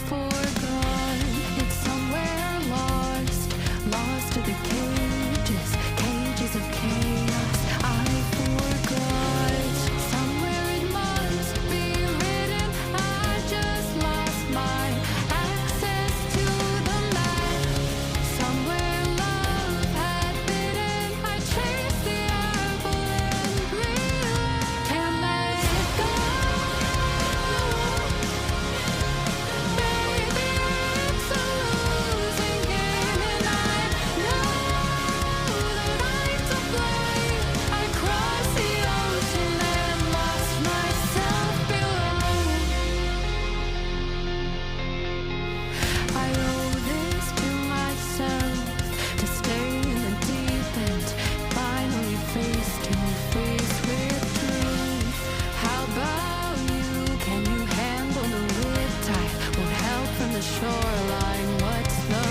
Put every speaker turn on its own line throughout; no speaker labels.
forgot. It's somewhere lost, lost to the cages, cages of chaos. I forgot. Somewhere it must be written. I just lost my access to the map. Somewhere love had bitten. I chased the apple and realized can't let it go. Baby, it's a losing game, and I know that I'm to blame. I crossed the ocean and lost myself below. I owe this to myself to stay in the deep end, finally face to face with truth. How about you? Can you handle the riptide? Won't help from the shoreline. What's the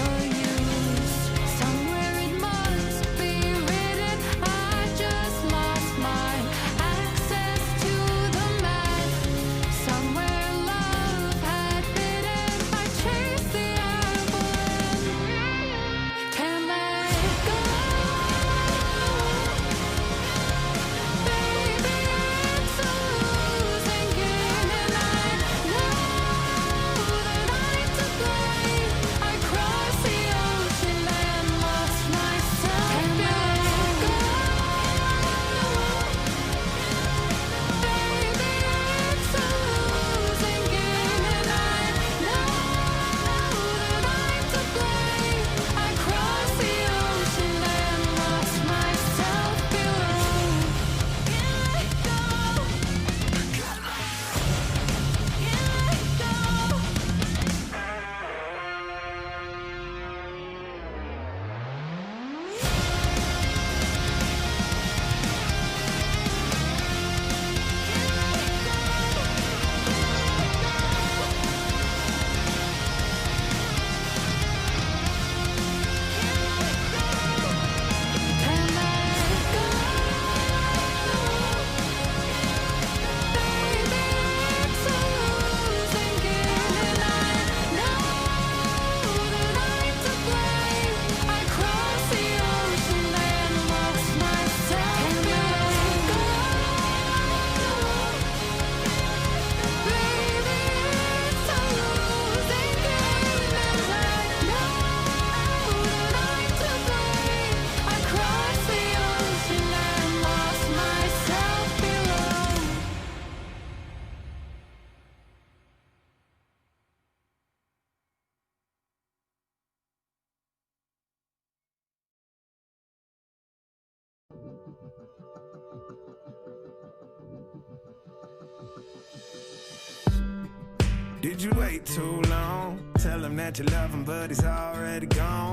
use? Somewhere it must be written. I just lost my access to the map. Somewhere love had bitten. I chased the apple and can't let it go. Baby, it's a losing game, and I know that I'm to blame. I crossed the ocean and lost myself. Can't let it go. Baby, it's a losing game, and I know that I'm to blame. I crossed the ocean and lost myself below. Can't let go. Can't let
Did you wait too long? Tell him that you love him, but he's already gone.